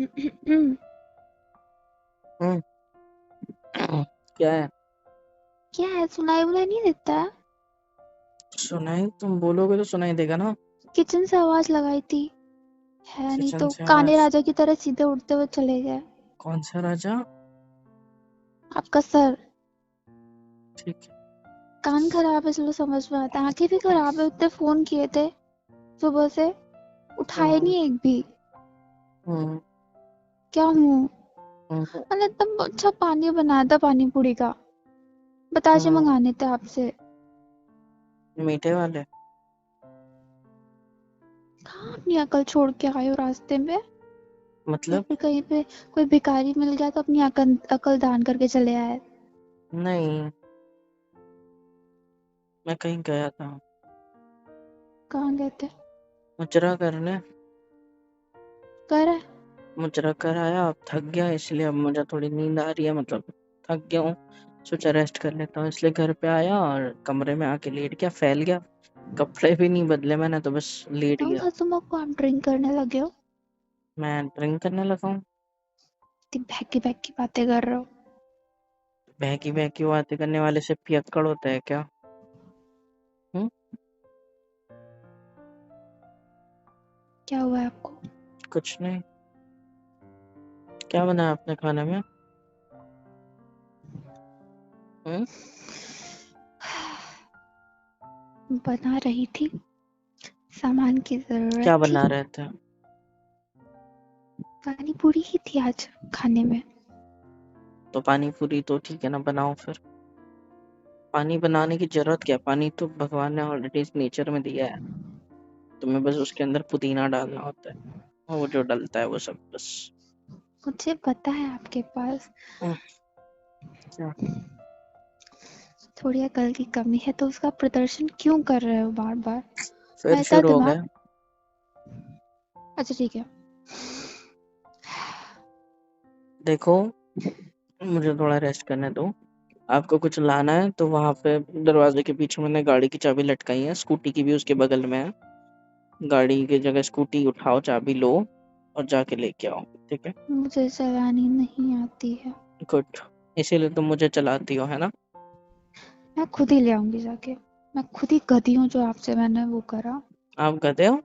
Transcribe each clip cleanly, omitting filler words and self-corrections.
हम्म। क्या है? क्या है, सुनाई बुलाई नहीं देता है? सुनाई तुम बोलोगे तो सुनाई देगा ना। किचन से आवाज लगाई थी, है नहीं किचन तो से कान्हे आवाज? राजा की तरह सीधे उड़ते हुए चले गए। कौन सा राजा? आपका सर। ठीक है। कान खराब है, चलो समझ में आता है, आंखें भी खराब है, उतने फोन किए थे सुबह से, उठाए हम्म। नहीं एक भी। हम्म। क्या हूँ? हम्म। मैंने एकदम अच्छा पानी बनाया था, पानी पूरी का बताशे हम्म। मंगाने थे आपसे। मीठे वाले? कहाँ अपनी अकल छोड़ के आए हो रास्ते में? या मतलब? फिर कहीं पे कोई भिखारी मिल गया तो अपनी अकल दान करके चले आए? नहीं, मैं कहीं गया था कहाँ गए थे? मुजरा करने। कर है। मुजरा कर आया, अब थक गया इसलिए अब मुझे थोड़ी नींद आ रही है, मतलब थक गया हूँ। सोचा रेस्ट कर लेता हूँ, इसलिए घर पे आया और कमरे में आके लेट गया, फैल गया। कपड़े भी नहीं बदले मैंने, तो बस लेट कौन गया। सा तुम आपको आप ड्रिंक करने लगे हो? मैं ड्रिंक करने लगा हूँ? इतनी बहकी बहकी बातें कर रहे हो। बहकी बहकी बातें करने वाले से पियक्कड़ होता है क्या? हम्म। क्या हुआ है आपको? कुछ नहीं। क्या बनाया आपने खाने में? हम्म। बना रही थी, सामान की क्या जरूरत थी। बना रहे थे? पानी पूरी ही थी आज खाने में। तो पानी पूरी तो ठीक है ना, बनाओ फिर। पानी बनाने की जरूरत क्या है? पानी तो भगवान ने ऑलरेडी इस नेचर में दिया है। तुम्हें बस उसके अंदर पुदीना डालना होता है, और वो जो डलता है वो सब बस। मुझे पता है आपके पास हम्म। क्या? थोड़ी अकल की कमी है, तो उसका प्रदर्शन क्यों कर रहे हो बार बार? मैं फिर इतना शुरू हो दिमाग। गया। अच्छा ठीक है। देखो, मुझे थोड़ा रेस्ट करने दो। आपको कुछ लाना है तो वहां पे दरवाजे के पीछे मैंने गाड़ी की चाबी लटकाई है, स्कूटी की भी उसके बगल में है। गाड़ी की जगह स्कूटी उठाओ, चाबी लो और जाके लेके आओ, ठीक है? मुझे चलानी नहीं आती है। गुड। इसीलिए तुम मुझे चलाती हो, है ना? मैं खुद ही ले आऊंगी जाके। मैं खुद ही गधी हूँ जो आपसे मैंने वो करा। आप गधे हो?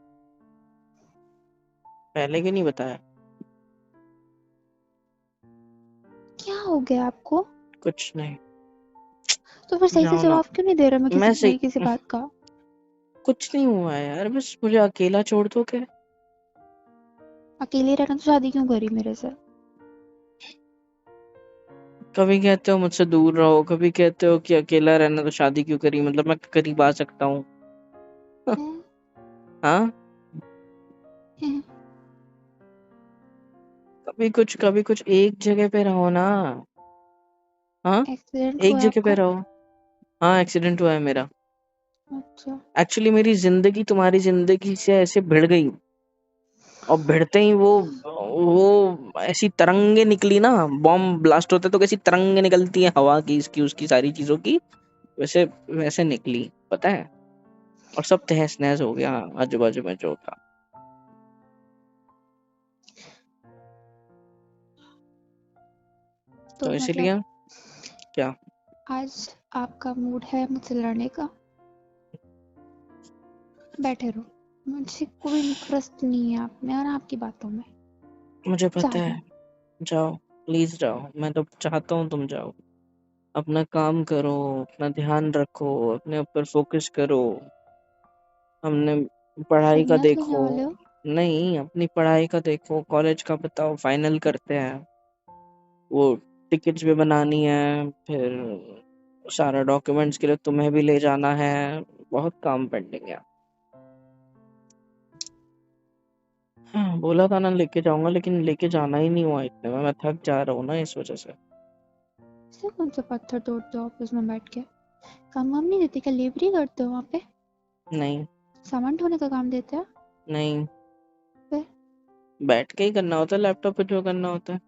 पहले क्यों नहीं बताया? क्या हो गया आपको? कुछ नहीं। तो फिर सही से जाओ ना। जवाब क्यों नहीं दे रहे मैं मैं किसी से मेरी किसी बात का? कुछ नहीं हुआ है यार, बस मुझे अकेला छोड़ दो क्या? अकेले रहना तो शादी क्यों करी मेरे से? कभी कहते हो मुझसे दूर रहो, कभी कहते हो कि अकेला रहना, तो शादी क्यों करी? मतलब मैं करीब आ सकता हूँ? हैं? हाँ। हैं? कभी कुछ एक जगह पे रहो ना। हाँ। एक्सीडेंट एक हुआ है जगह पे आपका? रहो। हाँ, एक्सीडेंट हुआ है मेरा। अच्छा। एक्चुअली मेरी जिंदगी तुम्हारी जिंदगी से ऐसे भिड़ गई, और भिड़ते ही वो ऐसी तरंगे निकली ना। बॉम्ब ब्लास्ट होता है तो कैसी तरंगे निकलती है हवा की, इसकी उसकी सारी चीजों की, वैसे वैसे निकली, पता है? और सब तहस नहस हो गया आजू बाजू में जो था। तो तो मतलब इसीलिए। क्या? आज आपका मूड है मुझसे लड़ने का? बैठे रहो, मुझे कोई इंटरेस्ट नहीं है आप में और आपकी बातों में। मुझे जा पता रही है। हूँ। जाओ, प्लीज जाओ, मैं तो चाहता हूँ तुम जाओ। अपना काम करो, अपना ध्यान रखो, अपने ऊपर फोकस करो। हमने पढ़ाई का संन्यास लेने देखो। वाले हो? नहीं, अपनी पढ़ाई का देखो, कॉलेज का बताओ, फाइनल करते हैं। वो टिकट्स भी बनानी है, फिर सारा डॉक्यूमेंट्स के लिए तुम्हें भी ले जाना है। बहुत काम पेंडिंग है। हाँ, बोला था ना लेके जाऊंगा, लेकिन लेके जाना ही नहीं हुआ इतने में, मैं थक जा रहा हूँ ना इस वजह से। ऐसे कौन से पत्थर तोड़ते हो ऑफिस में बैठ के? काम वाम नहीं देते क्या? लेबरी करते हो वहाँ पे? नहीं। सामान ढोने का काम देते हैं? नहीं, फिर? बैठ के ही करना होता है, लैपटॉप पे जो करना होता है।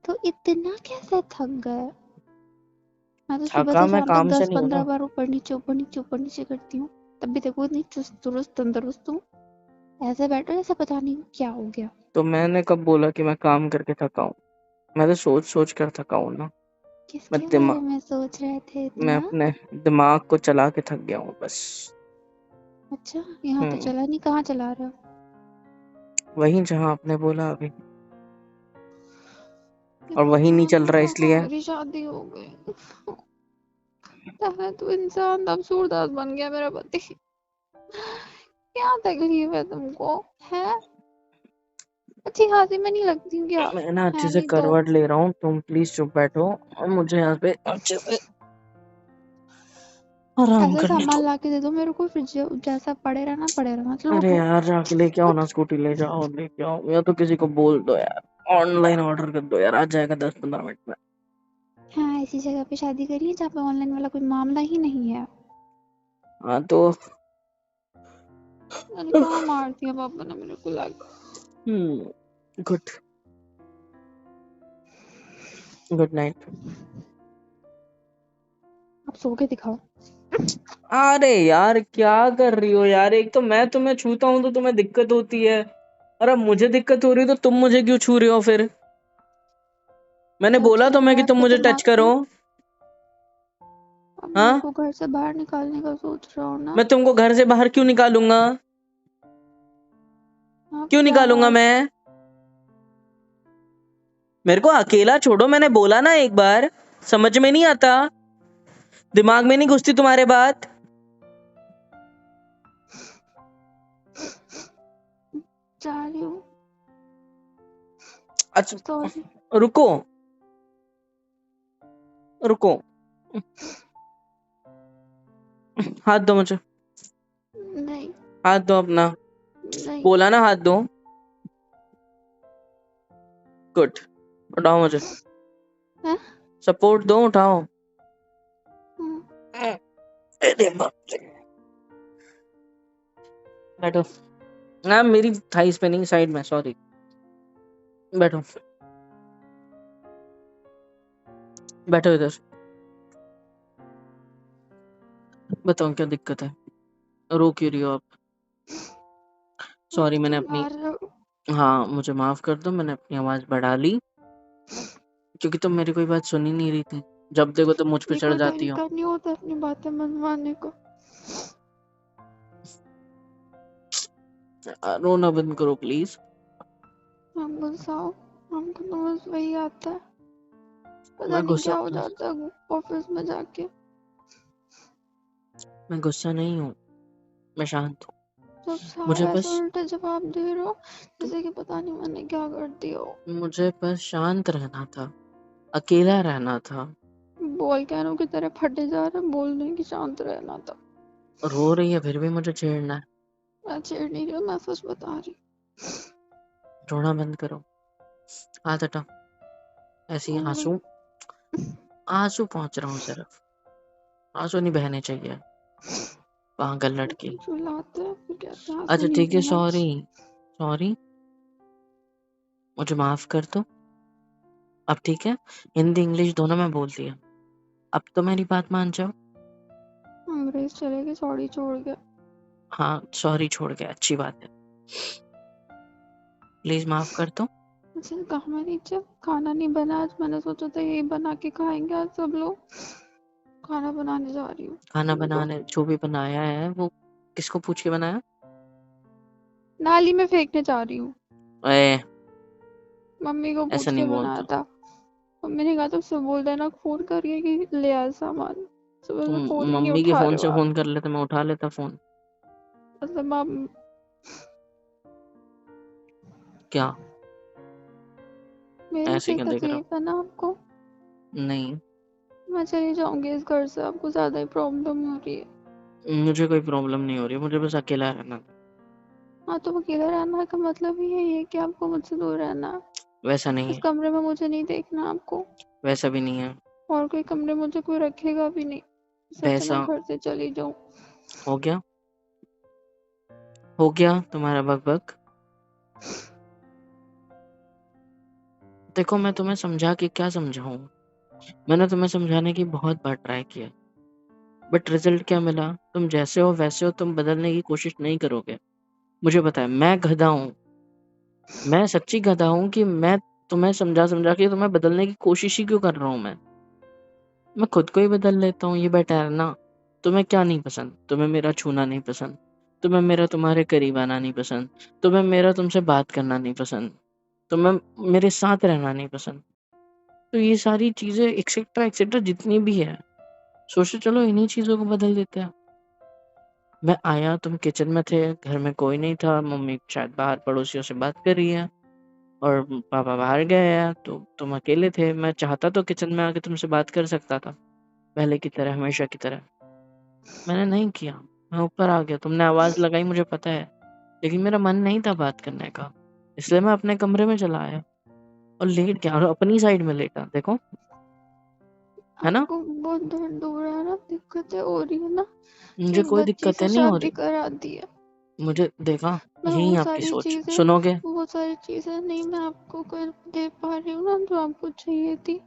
तो इतना कैसे थक गए? मैं तो सुबह थका से मैं शाम तक काम से दस नहीं हूँ पंद्रह ना। बार ऊपर नीचे करती हूँ, तब भी देखो इतनी चुस्त दुरुस्त तंदुरुस्त हूँ। ऐसे बैठो जैसे पता नहीं क्या हो गया। तो मैंने कब बोला कि मैं काम करके थका हूँ? मैं तो सोच सोच कर थका हूँ ना। मैं किसके बारे दिमाग में सोच रहे थे मैं इतना? अपने दिमाग को चला के थक गया हूँ बस। अच्छा, यहाँ तो हम्म। चला नहीं, कहाँ चला रहे हो? वहीं जहाँ आपने बोला अभी, ये और तो वहीं नहीं चल मानो रहा है पापा इसलिए। मेरी शादी हो गई। है तो इंसान अब सूरदास बन गया मेरा पति। क्या तकलीफ है तुमको? है अच्छी खासी में नहीं लगती हूँ क्या? मैं ना अच्छे है से नहीं तो। करवट ले रहा हूँ, तुम प्लीज चुप बैठो और मुझे यहाँ पे अच्छे से आराम ऐसे करने सामान दो। ला के दे दो मेरे को, फिर जैसा पड़े रहना। चलो अरे उठो। यार, जाके लेके आओ ना, उठ। स्कूटी ले जाओ, लेके आओ, या तो किसी को बोल दो यार, ऑनलाइन ऑर्डर कर दो यार, आ जाएगा 10-15 मिनट में। हाँ, ऐसी जगह पे शादी करी है जहाँ पे ऑनलाइन वाला कोई मामला ही नहीं है। हाँ तो अरे कहाँ मार दिया पापा ने मेरे को लाके। Good good night. अब सो के दिखाओ। अरे यार, क्या कर रही हो यार? एक तो मैं तुम्हें छूता हूँ तो तुम्हें दिक्कत होती है, और अब मुझे दिक्कत हो रही है तो तुम मुझे क्यों छू रहे हो फिर? मैंने तो बोला अच्छा तुम्हें लगा कि तुम आपके मुझे टच दिमाग करो। में? अब मेरे हाँ, को घर से बाहर निकालने का सोच रहा हो ना? मैं तुमको घर से बाहर क्यों निकालूंगा? आप क्यों निकालूंगा बाहर। मैं? मेरे को अकेला छोड़ो, मैंने बोला ना एक बार। समझ में नहीं आता? दिमाग में नहीं घुसती तुम्हारे बात? जा रही हूँ। अच्छा, सॉरी। रुको रुको, हाथ दो मुझे, नहीं। हाथ दो अपना। नहीं। बोला ना हाथ दो। गुड, उठाओ मुझे, हैं? सपोर्ट दो, उठाओ। हम्म। अरे बाप रे। बैठो। हाँ, मेरी थाइस पे नहीं, साइड में, सॉरी। बैठो, बैठो इधर। बताओ क्या दिक्कत है? रो क्यों रही हो आप? आप सॉरी, मैंने अपनी, चिल्ला रहे हो। हाँ मुझे माफ कर दो, मैंने अपनी आवाज बढ़ा ली क्योंकि तुम मेरी कोई बात सुन ही नहीं रही थी। जब देखो तो मुझ पे ये चढ़ कोई जाती हो। तरीका नहीं होता अपनी बातें मनवाने का। रोना बंद करो प्लीज। हम गुस्साओ, हमको तो बस वही आता है। पता मैं नहीं गुस्सा क्या हो जाता है ऑफिस में जाके। मैं गुस्सा नहीं हूँ, मैं शांत हूँ। सब मुझे सारा ऐसा बस उल्टे जवाब दे रहे हो, जैसे कि पता नहीं मैंने क्या कर दिया हो। मुझे बस शांत रहना था, अकेला रहना था। बोल कैनों की तरह फटे जा रहे, बोल रहे कि शांत रहना था। रो रही है फिर भी मुझे छेड़ना है। मैं छेड़ नहीं रही हूँ, मैं सच बता रही रोना बंद करो, हाथ हटाओ। ऐसे ही हूँ। आंसू, आंसू पहुंच रहा हूँ सिर्फ, आंसू नहीं बहने चाहिए, पागल लड़की। चिल्लाते हैं फिर कहते हैं आंसू अच्छा नहीं ठीक है, बहना सॉरी, चाहिए। सॉरी, मुझे माफ कर दो। अब ठीक है, हिंदी इंग्लिश दोनों में बोल दिया, अब तो मेरी बात मान जाओ। अंग्रेज चले गए, सॉरी छोड़ के। हाँ, सॉरी छोड़ के अच्छी बात है, प्लीज माफ कर दो। अच्छा कहा मैं नीचे खाना नहीं बना आज, मैंने सोचा था यही बना के खाएंगे आज सब लोग। खाना बनाने जा रही हूँ। खाना रुको। बनाने जो भी बनाया है वो किसको पूछ के बनाया? नाली में फेंकने जा रही हूँ। ए, मम्मी को ऐसा पूछ नहीं के बनाया बोलता। था। मम्मी ने कहा था उससे बोल देना फोन करिए कि ले आए सामान। सुबह तुम से फोन ही नहीं मम्मी के उठा फोन रहे हो से आप। फोन कर लेते, मैं उठा लेता फोन। मतलब आप क्या? मेरी ऐसे कोई क्यों देख रहा तकलीफ है ना आपको? हो? नहीं, मैं चली जाऊंगी इस घर से, आपको ज्यादा ही प्रॉब्लम हो रही है। मुझे कोई प्रॉब्लम नहीं हो रही, मुझे बस अकेला रहना था। हाँ तो अकेला रहना का मतलब ही यही है कि आपको मुझसे दूर रहना है। वैसा नहीं इस है, कमरे में मुझे नहीं देखना आपको। वैसा भी नहीं है। और कोई कमरे मुझे कोई रखेगा भी नहीं। इससे अच्छा मैं वैसा घर से चली जाऊं। हो गया, हो गया तुम्हारा बक बक। देखो, मैं तुम्हें समझा के क्या समझाऊं? मैंने तुम्हें समझाने की बहुत बार ट्राई किया, बट रिजल्ट क्या मिला? तुम जैसे हो वैसे हो, तुम बदलने की कोशिश नहीं करोगे। मुझे पता है मैं गधा हूँ, मैं सच्ची गधा हूँ कि मैं तुम्हें समझा के तुम्हें बदलने की कोशिश ही क्यों कर रहा हूँ। मैं खुद को ही बदल लेता हूँ, ये बेटर है ना। तुम्हें क्या नहीं पसंद? तुम्हें मेरा छूना नहीं पसंद, तुम्हें मेरा तुम्हारे करीब आना नहीं पसंद, तुम्हें मेरा तुमसे बात करना नहीं पसंद, तुम्हें मेरे साथ रहना नहीं पसंद। तो ये सारी चीजें एक्सेट्रा एक्सेट्रा जितनी भी है, सोचो चलो इन्हीं चीजों को बदल देते हैं। मैं आया, तुम किचन में थे, घर में कोई नहीं था, मम्मी शायद बाहर पड़ोसियों से बात कर रही है और पापा बाहर गए हैं, तो तुम अकेले थे। मैं चाहता तो किचन में आके तुमसे बात कर सकता था, पहले की तरह, हमेशा की तरह। मैंने नहीं किया, मैं ऊपर आ गया। तुमने आवाज लगाई मुझे पता है, लेकिन मेरा मन नहीं था बात करने का, इसलिए मैं अपने कमरे में चला आया और लेट गया और अपनी साइड में लेटा। देखो, है ना, आपको बहुत दर्द हो रहा है ना, दिक्कतें हो रही है ना, मुझे एक कोई बच्ची से दिक्कतें नहीं हो शादी रही। करा दी है। मुझे देखा, मैं यही आपकी सोच, सुनोगे? वो सारी चीजें नहीं मैं आपको कर दे पा रही हूँ ना, जो आपको चाहिए थी,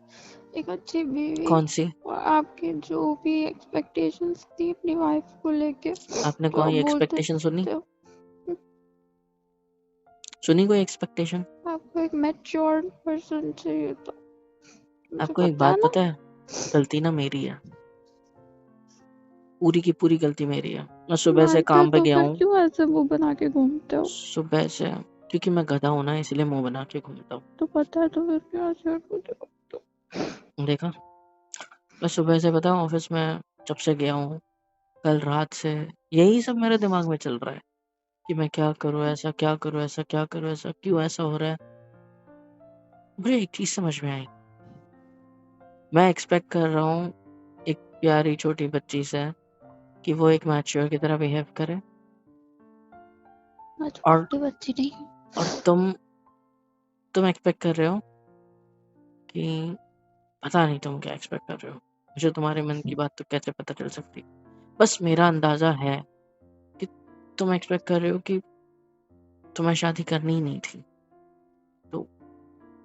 एक अच्छी बीवी। कौन सी? और आपकी जो भी एक्सपेक्टेशंस थी अपनी वाइफ को लेके, आपने जो आप कोई बोलते एक्सपेक्टेशन सुनी? थे, सुनी कोई एक्सपेक्टेशन? आपको एक मैच्योर पर्सन चाहिए था, मुझे आपको एक पता है बात ना। पता है, गलती ना मेरी है, पूरी की पूरी गलती मेरी है। मैं सुबह से मानते हो काम पे तो गया फिर हूँ, क्यों ऐसे मुंह बना के घूमते हो? सुबह से, क्योंकि मैं गधा हूं ना, इसलिए मुंह बना के घूमता तो पता है तो फिर क्यों ऐसे हरकतें करते हूँ। देखा, मैं सुबह से बताऊँ ऑफिस में जब से गया हूँ, कल रात से यही सब मेरे दिमाग में चल रहा है कि मैं क्या करूँ, ऐसा क्या करूँ, ऐसा क्या करूँ, ऐसा क्यों ऐसा हो रहा है। मुझे एक चीज समझ में आई, मैं एक्सपेक्ट कर रहा हूँ एक प्यारी छोटी बच्ची से कि वो एक मैच्योर की तरह बिहेव करे, हो? मैं और छोटी बच्ची नहीं हूँ। और तुम एक्सपेक्ट कर रहे हो कि, पता नहीं तुम क्या एक्सपेक्ट कर रहे हो, मुझे तुम्हारे मन की बात तो कैसे पता चल सकती। बस मेरा अंदाजा है कि तुम एक्सपेक्ट कर रहे हो कि तुम्हें शादी करनी ही नहीं थी, तो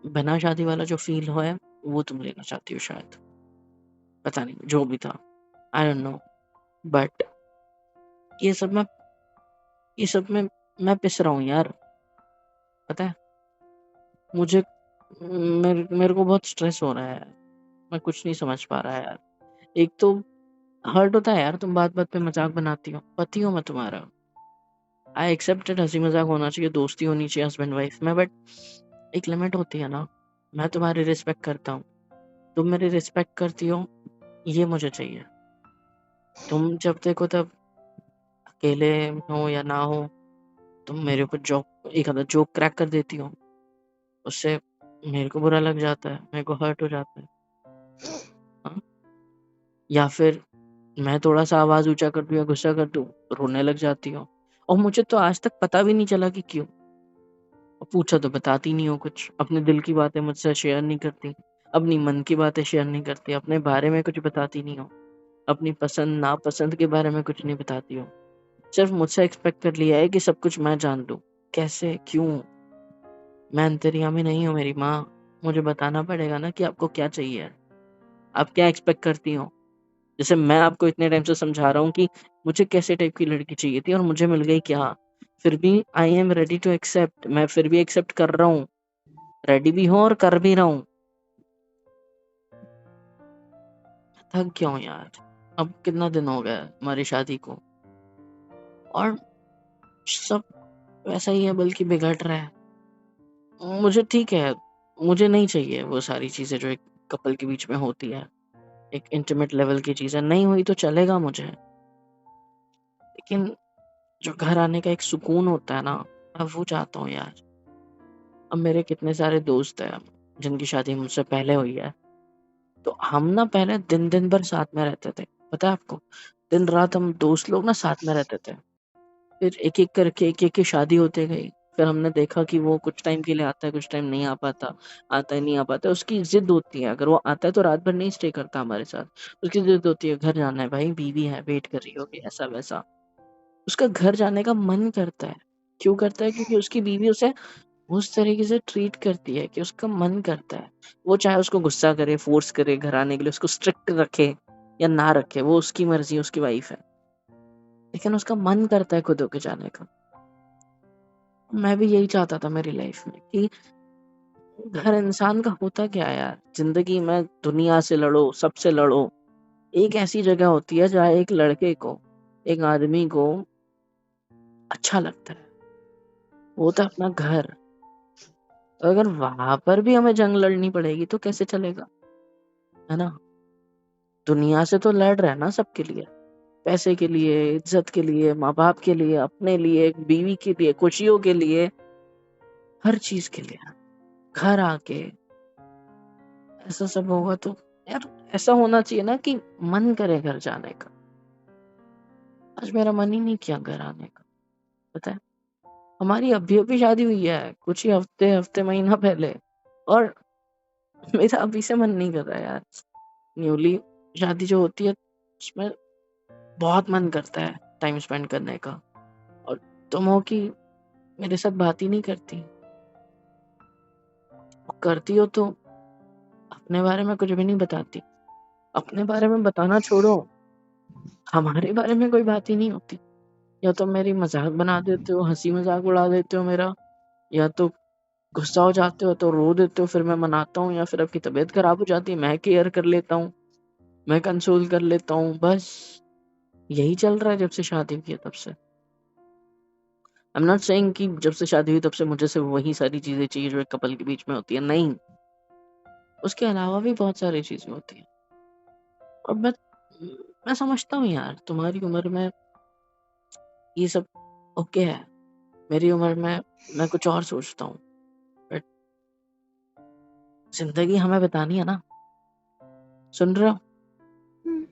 बिना शादी वाला जो फील हो है वो तुम लेना चाहती हो शायद, पता नहीं जो भी था, आई डोंट नो। बट ये सब में ये सब में मैं पिस रहा हूँ यार, पता है मुझे, मेरे को बहुत स्ट्रेस हो रहा है, मैं कुछ नहीं समझ पा रहा है यार। एक तो हर्ट होता है यार, तुम बात बात पे मजाक बनाती हो, पति हो मैं तुम्हारा, आई एक्सेप्टेड, हंसी मजाक होना चाहिए, दोस्ती होनी चाहिए हस्बैंड वाइफ में, बट एक लिमिट होती है ना। मैं तुम्हारी रिस्पेक्ट करता हूँ, तुम मेरी रिस्पेक्ट करती हो, ये मुझे चाहिए। तुम जब देखो तब अकेले हो या ना हो, तुम मेरे ऊपर जोक, एक आधा जोक क्रैक कर देती हो, उससे मेरे को बुरा लग जाता है, मेरे को हर्ट हो जाता है। हाँ? या फिर मैं थोड़ा सा आवाज ऊंचा कर दूं या गुस्सा कर दूं, रोने लग जाती हो, और मुझे तो आज तक पता भी नहीं चला कि क्यों। और पूछा तो बताती नहीं हो कुछ, अपने दिल की बातें मुझसे शेयर नहीं करती, अपनी मन की बातें शेयर नहीं करती, अपने बारे में कुछ बताती नहीं हो, अपनी पसंद नापसंद के बारे में कुछ नहीं बताती हो। सिर्फ मुझसे एक्सपेक्ट कर लिया है कि सब कुछ मैं जान लूं। कैसे, क्यों? मैं अंतर्यामी नहीं हूँ मेरी माँ, मुझे बताना पड़ेगा ना कि आपको क्या चाहिए, आप क्या एक्सपेक्ट करती हो। जैसे मैं आपको इतने टाइम से समझा रहा हूँ कि मुझे कैसे टाइप की लड़की चाहिए थी और मुझे मिल गई क्या, फिर भी I am ready to accept, मैं फिर भी एक्सेप्ट कर रहा हूँ, रेडी भी हूँ और कर भी रहा हूँ। थक गया हूँ यार, अब कितना दिन हो गया हमारी शादी को, और सब वैसा ही है, बल्कि बिगड़ रहा है। मुझे ठीक है, मुझे नहीं चाहिए वो सारी चीजें जो एक कपल के बीच में होती है, एक इंटीमेट लेवल की चीजें नहीं हुई तो चलेगा मुझे, लेकिन जो घर आने का एक सुकून होता है ना, मैं वो चाहता हूँ यार। अब मेरे कितने सारे दोस्त हैं जिनकी शादी मुझसे पहले हुई है, तो हम ना पहले दिन दिन भर साथ में रहते थे, पता है आपको, दिन रात हम दोस्त लोग ना साथ में रहते थे। फिर एक एक करके एक एक की शादी होते गई, फिर हमने देखा कि वो कुछ टाइम के लिए आता है, कुछ टाइम नहीं आ पाता, आता है नहीं आ पाता, उसकी जिद होती है, अगर वो आता है तो रात भर नहीं स्टे करता हमारे साथ, उसकी जिद होती है घर जाना है भाई, बीवी है वेट कर रही होगी, ऐसा वैसा। उसका घर जाने का मन करता है, क्यों करता है? क्योंकि उसकी बीवी उसे उस तरीके से ट्रीट करती है कि उसका मन करता है। वो चाहे उसको गुस्सा करे, फोर्स करे घर आने के लिए, उसको स्ट्रिक्ट रखे या ना रखे, वो उसकी मर्जी, उसकी वाइफ है, लेकिन उसका मन करता है खुद होके जाने का। मैं भी यही चाहता था मेरी लाइफ में कि हर इंसान का होता क्या है यार, जिंदगी में दुनिया से लड़ो, सबसे लड़ो। एक ऐसी जगह होती है जहाँ एक लड़के को, एक आदमी को अच्छा लगता है, वो होता है अपना घर। तो अगर वहां पर भी हमें जंग लड़नी पड़ेगी तो कैसे चलेगा, है ना? दुनिया से तो लड़ रहे हैं ना सबके लिए, पैसे के लिए, इज्जत के लिए, माँ बाप के लिए, अपने लिए, बीवी के लिए, खुशियों के लिए, हर चीज के लिए। घर आके ऐसा सब होगा तो यार, ऐसा होना चाहिए ना कि मन करे घर जाने का। आज मेरा मन ही नहीं किया घर आने का, पता है। हमारी अभी अभी शादी हुई है, कुछ ही हफ्ते महीना पहले, और मेरा अभी से मन नहीं कर रहा है यार। न्यूली शादी जो होती है उसमें बहुत मन करता है टाइम स्पेंड करने का, और तुम हो कि मेरे साथ बात ही नहीं करती, करती हो तो अपने बारे में कुछ भी नहीं बताती। अपने बारे में बताना छोड़ो, हमारे बारे में कोई बात ही नहीं होती। या तो मेरी मजाक बना देते हो, हंसी मजाक उड़ा देते हो मेरा, या तो गुस्सा हो जाते हो तो रो देते हो, फिर मैं मनाता हूँ, या फिर आपकी तबीयत खराब हो जाती है, मैं केयर कर लेता हूँ, मैं कंसोल कर लेता हूँ। बस यही चल रहा है जब से शादी हुई है तब से। आई एम नॉट सेइंग कि जब से शादी हुई तब से मुझे सिर्फ वही सारी चीजें चाहिए जो एक कपल के बीच में होती है, नहीं, उसके अलावा भी बहुत सारी चीजें होती हैं। और मैं समझता हूँ यार, तुम्हारी उम्र में ये सब ओके है, मेरी उम्र में मैं कुछ और सोचता हूँ। बट जिंदगी हमें बतानी है ना, सुन रहे हो? हम्म,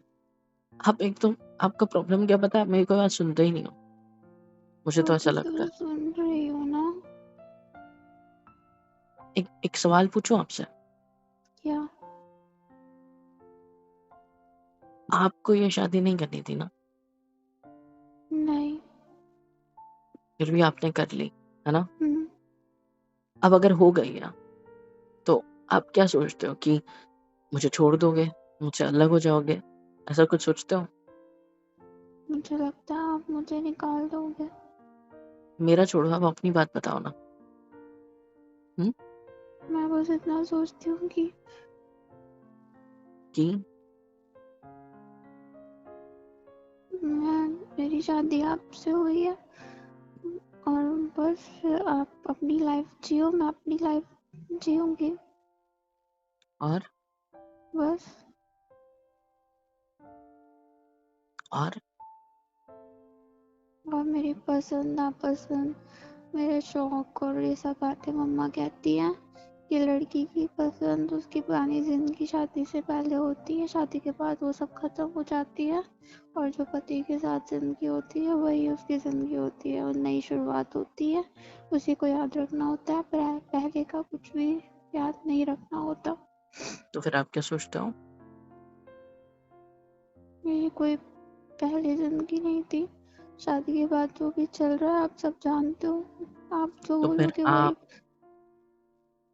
आप एक तो, आपका प्रॉब्लम क्या पता है, मेरी कोई बात सुनते ही नहीं हो, मुझे तो ऐसा अभी लगता तो है। सुन रही हूँ ना। एक सवाल पूछूं आपसे? क्या? आपको ये शादी नहीं करनी थी ना, नहीं। फिर भी आपने कर ली, है ना? हम्म, अब अगर हो गई है तो आप क्या सोचते हो कि मुझे छोड़ दोगे, मुझसे अलग हो जाओगे, ऐसा कुछ सोचते हो? मुझे लगता है आप मुझे निकाल दोगे। मेरा छोड़ो, आप अपनी बात बताओ ना। हम्म? मैं बस इतना सोचती हूँ कि कि मैं मेरी शादी आपसे हुई है, और बस आप अपनी लाइफ जियो, मैं अपनी लाइफ जीऊंगी, और बस। और और मेरी पसंद नापसंद, मेरे शौक और ये सब बातें मम्मा कहती हैं कि लड़की की पसंद उसकी पुरानी जिंदगी शादी से पहले होती है, शादी के बाद वो सब खत्म हो जाती है, और जो पति के साथ जिंदगी होती है वही उसकी जिंदगी होती है और नई शुरुआत होती है। उसी को याद रखना होता है, पहले का कुछ भी याद नहीं रखना होता। तो फिर आप क्या सोचते हो? मेरी कोई पहली जिंदगी नहीं थी, शादी के बाद जो भी चल रहा है आप सब जानते हो, आप जो तो फिर बोलोगे वही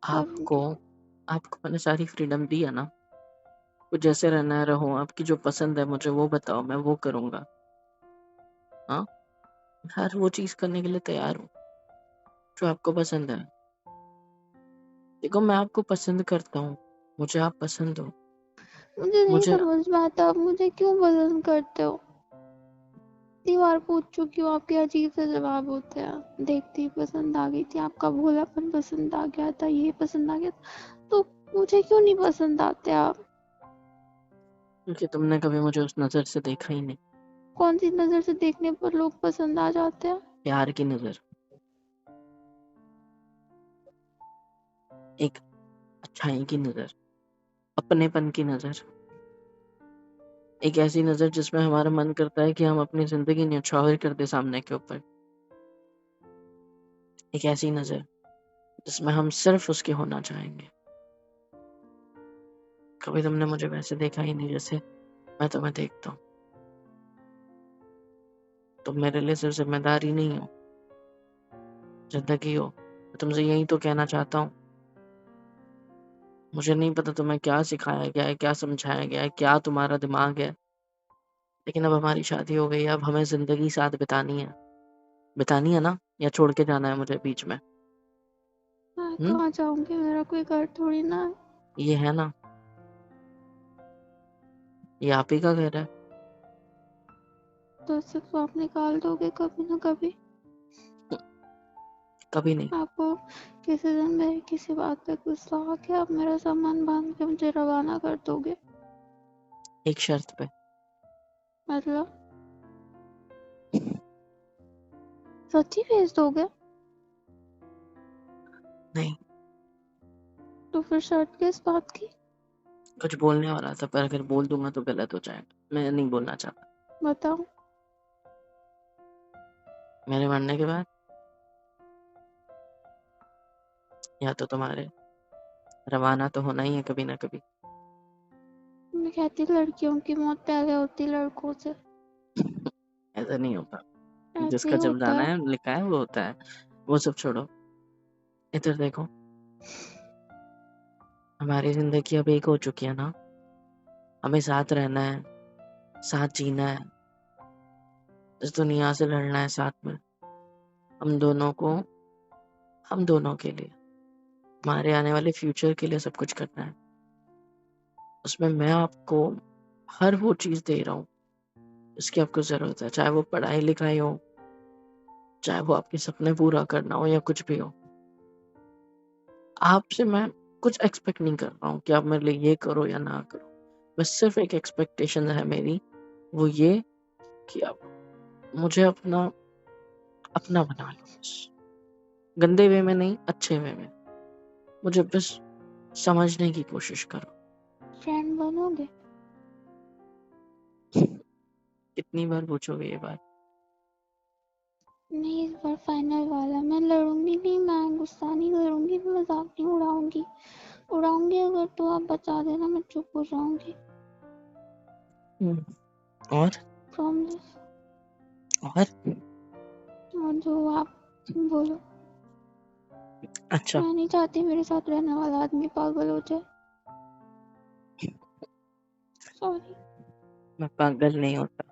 आपको करूँगी। आपको मैंने सारी फ्रीडम दी है ना, कुछ जैसे रहना है रहो, आपकी जो पसंद है मुझे वो बताओ, मैं वो करूंगा। हाँ, हर वो चीज करने के लिए तैयार हूँ जो आपको पसंद है। देखो, मैं आपको पसंद करता हूँ, मुझे आप पसंद हो। मुझे नहीं मुझे समझ में आता आप मुझे क्यों पसंद करते हो। इतनी बार पूछ चुकी हूँ, आपके अजीब से जवाब होते हैं। देखती ही पसंद आ गई थी, आपका भोलापन पसंद आ गया था, ये पसंद आ गया था, तो मुझे क्यों नहीं पसंद आते आप। क्योंकि तुमने कभी मुझे उस नजर से देखा ही नहीं। कौन सी नजर से देखने पर लोग पसंद आ जाते हैं। प्यार की नजर, एक अच्छाई की नजर, अपनेपन की नजर, एक ऐसी नजर जिसमें हमारा मन करता है कि हम अपनी जिंदगी न्यौछावर कर दे सामने के ऊपर। एक ऐसी नजर जिसमें हम सिर्फ उसके होना चाहेंगे। कभी तुमने मुझे वैसे देखा ही नहीं जैसे मैं तुम्हें देखता हूँ। तुम मेरे लिए सिर्फ जिम्मेदारी नहीं हो, जिंदगी हो। मैं तुमसे यही तो कहना चाहता हूँ। मुझे नहीं पता तुम्हें क्या सिखाया गया है, क्या समझाया गया है, क्या तुम्हारा दिमाग है, लेकिन अब हमारी शादी हो गई है, अब हमें जिंदगी साथ बितानी है, बितानी है ना? या छोड़ के जाना है मुझे बीच में? मैं हम्म? कहाँ जाऊंगी, मेरा कोई घर थोड़ी ना है। ये है ना, ये आप ही का घर है। तो सिर्फ आप निकाल दोगे कभी ना कभी। कभी नहीं। आपको किसी दिन मेरी किसी बात पे गुस्सा आ के आप मेरा सामान बांध के मुझे रवाना कर दोगे। एक शर्त पे। मतलब सच्ची भेज दोगे? नहीं, तो फिर शर्त किस बात की? कुछ बोलने वाला था पर अगर बोल दूंगा तो गलत हो जाएगा, मैं नहीं बोलना चाहता। बताओ। मेरे मरने के बाद या तो तुम्हारे रवाना तो होना ही है कभी ना कभी। मैं कहती लड़कियों की मौत पहले होती लड़कों से। ऐसा नहीं होता, ऐसे ही जिसका जब होता जाना है। है लिखा है वो होता है। वो सब छोड़ो, इधर देखो। हमारी जिंदगी अब एक हो चुकी है ना, हमें साथ रहना है, साथ जीना है, इस दुनिया से लड़ना है साथ में। हम दोनों को, हम दोनों के लिए, हमारे आने वाले फ्यूचर के लिए सब कुछ करना है। उसमें मैं आपको हर वो चीज दे रहा हूँ जिसकी आपको जरूरत है, चाहे वो पढ़ाई लिखाई हो, चाहे वो आपके सपने पूरा करना हो या कुछ भी हो। आपसे मैं कुछ एक्सपेक्ट नहीं कर रहा हूँ कि आप मेरे लिए ये करो या ना करो। बस सिर्फ एक एक्सपेक्टेशन है मेरी, वो ये कि आप मुझे अपना अपना बना लो बस। गंदे वे में नहीं, अच्छे वे में। मुझे बस समझने की कोशिश करो। फ्रेंड बनोगे? कितनी बार पूछोगे ये बात? नहीं, इस बार फाइनल वाला। मैं लड़ूंगी नहीं, मैं गुस्सा नहीं करूंगी, मैं मजाक नहीं उड़ाऊंगी। उड़ाऊंगी अगर तो आप बता देना, मैं चुप हो जाऊंगी। और प्रॉमिस। और और जो आप बोलो। अच्छा, मैं नहीं चाहती मेरे साथ रहने वाला आदमी पागल हो जाए। सॉरी। मैं पागल नहीं होता।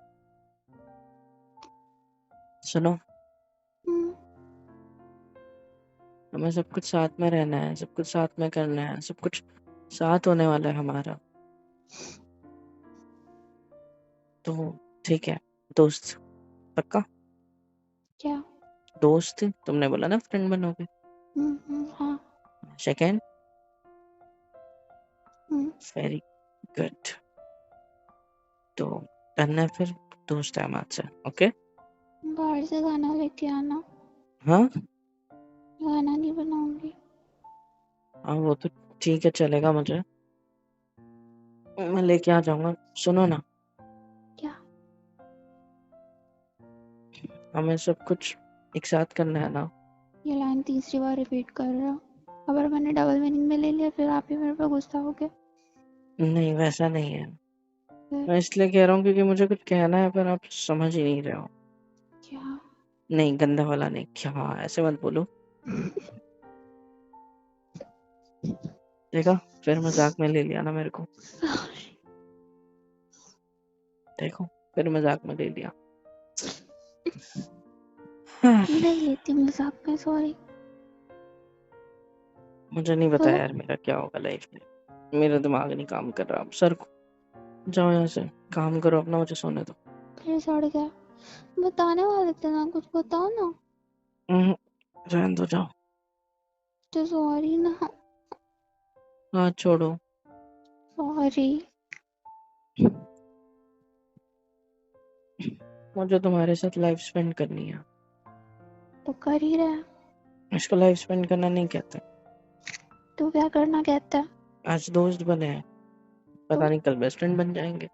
सुनो, हम्म। हमें सब कुछ साथ में रहना है, सब कुछ साथ में करना है, सब कुछ साथ होने वाला है हमारा। तो ठीक है, दोस्त पक्का? क्या? दोस्त, तुमने बोला ना फ्रेंड बनोगे। हाँ। Second, hmm. Very good. तो डन है फिर, दोस्त है हमारे। ओके। बाहर से खाना लेके आना। हाँ खाना नहीं बनाऊंगी। हाँ, वो तो ठीक है, चलेगा मुझे, मैं लेके आ जाऊंगा। सुनो ना, क्या? हमें सब कुछ एक साथ करना है ना। ये लाइन तीसरी बार रिपीट कर रहा हूँ। अगर मैंने डबल मीनिंग में ले लिया फिर आप ही मेरे पे गुस्सा हो गए। नहीं, वैसा नहीं है। फिर मैं इसलिए कह रहा हूँ क्योंकि मुझे कुछ कहना है पर आप समझ ही नहीं रहे हो। क्या? नहीं, गंदा वाला नहीं, क्या ऐसे मत बोलो। देखा, फिर मजाक में ले लिया ना मेरे को। देखो, फिर मजाक में ले लिया। हाँ, ले लेती हूँ मजाक में, सॉरी। मुझे नहीं पता बोलो। यार मेरा क्या होगा लाइफ में। मेरा दिमाग नहीं काम कर रहा अब सर को। जाओ यहाँ से, काम करो अपना, मुझे सोने दो। फिर सड़ गया। बताने वाले थे ना, कुछ बताओ ना। हम्म, रहने दो, जाओ। तो सॉरी ना। हाँ छोड़ो। सॉरी। मुझे तुम्हारे साथ लाइफ स्पेंड करनी है। तो कर ही रहा है। इसको लाइफ स्पेंड करना नहीं कहते। तो क्या करना कहता है? आज दोस्त बने हैं, तो पता नहीं कल बेस्ट फ्रेंड बन जाएंगे।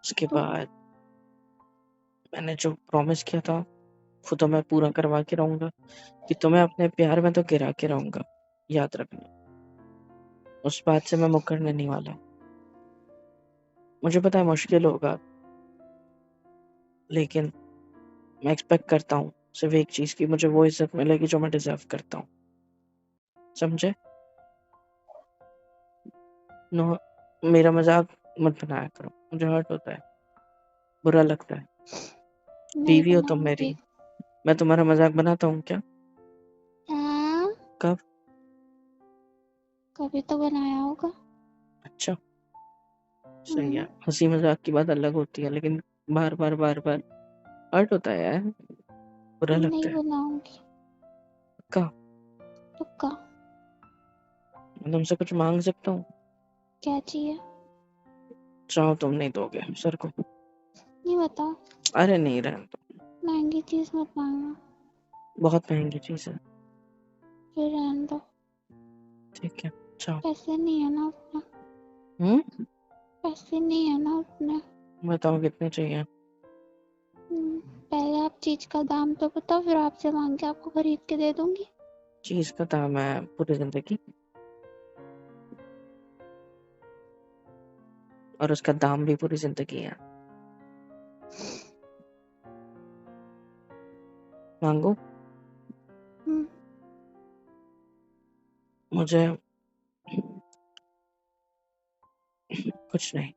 उसके तो बाद मैंने जो प्रॉमिस किया था वो तो मैं पूरा करवा के रहूंगा कि तुम्हें अपने प्यार में तो गिरा के रहूंगा। याद रखना, उस बात से मैं मुकरने नहीं वाला। मुझे पता है मुश्किल होगा, लेकिन मैं एक्सपेक्ट करता हूँ सिर्फ एक चीज की, मुझे वो इज्जत मिलेगी जो मैं डिजर्व करता हूँ। समझे? नो, मेरा मजाक मत बनाया करो, मुझे हर्ट होता है, बुरा लगता है। नहीं बीवी हो तुम मेरी, बनाऊंगी। मैं तुम्हारा मजाक बनाता हूँ क्या? हाँ, कब? कभी तो बनाया होगा। अच्छा, सही है। हंसी मजाक की बात अलग होती है, लेकिन बार बार बार बार हर्ट होता है यार, बुरा लगता नहीं है। बनाऊंगी। का पक्का। मैं तुमसे कुछ मांग सकता हूँ? क्या चाहिए? चाहो तुम नहीं दोगे सर को? नहीं बताओ। अरे नहीं, रहने दो। महंगी चीज मत मांगना। बहुत महंगी चीज है। फिर रहने दो। ठीक है, चाहो। पैसे नहीं है ना अपने। पैसे नहीं है ना अपने। बताओ कितने चाहिए? पहले आप चीज का दाम तो बताओ, फिर आपसे मांग के आपको खरीद के दे दूंगी। चीज का दाम है पूरी जिंदगी, और उसका दाम भी पूरी जिंदगी है। मांगो। हम्म, मुझे कुछ नहीं।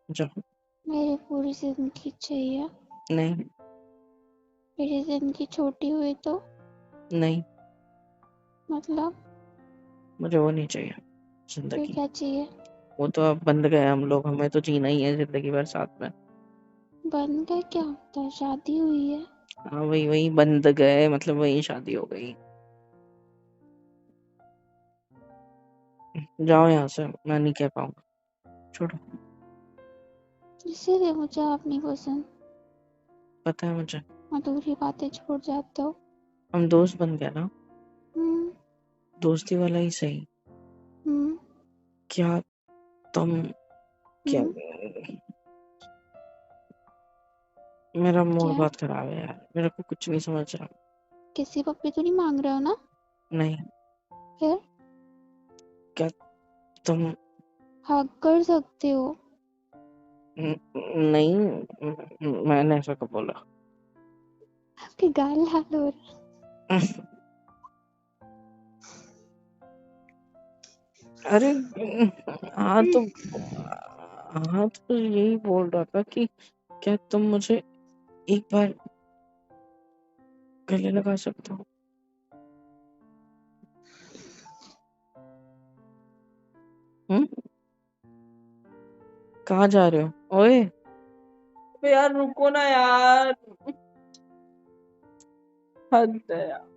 जाओ। मेरी पूरी जिंदगी चाहिए। नहीं। मेरी जिंदगी छोटी हुई तो? नहीं, मतलब? मुझे वो नहीं चाहिए फिर जिंदगी। क्या चाहिए? वो तो अब बंद गए हम लोग, हमें तो जीना ही है जिंदगी भर साथ में। बन गए क्या होता है? शादी हुई है। हाँ, वही वही बंद गए, मतलब वही शादी हो गई। जाओ यहाँ से, मैं नहीं कह पाऊंगा, छोड़ो। इसीलिए मुझे आप नहीं पसंद। पता है मुझे। अधूरी बातें छोड़ जाते हो। हम दोस्त बन गए ना, हम्म। दोस्ती वाला ही सही। हम्म। क्या तुम, क्या, हम्म। मेरा मूड क्या? बहुत खराब है यार, मेरे को कुछ नहीं समझ रहा। किसी पप्पी तो नहीं मांग रहे हो ना? नहीं। फिर? क्या तुम, हक कर सकते हो। नहीं, मैंने ऐसा कब बोला? आपके गाल लाल हो रहे। अरे हाँ तो, हाँ तो यही बोल रहा था कि क्या तुम मुझे एक बार गले लगा सकते हो? हम्म, कहाँ जा रहे हो? ओए, अबे यार रुको ना यार, हद है यार।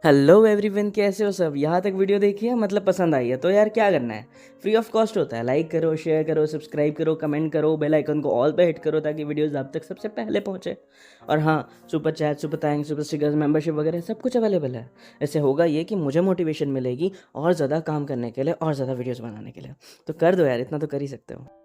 हेलो एवरीवन, कैसे हो सब? यहाँ तक वीडियो देखी है, मतलब पसंद आई है तो यार क्या करना है, फ्री ऑफ कॉस्ट होता है। लाइक करो, शेयर करो, सब्सक्राइब करो, कमेंट करो, बेल आइकन को ऑल पे हिट करो ताकि वीडियोस आप तक सबसे पहले पहुंचे। और हाँ, super chat, super thanks, super stickers, membership वगैरह सब कुछ अवेलेबल है। इससे होगा ये कि मुझे मोटिवेशन मिलेगी और ज़्यादा काम करने के लिए और ज़्यादा वीडियोज़ बनाने के लिए। तो कर दो यार, इतना तो कर ही सकते हो।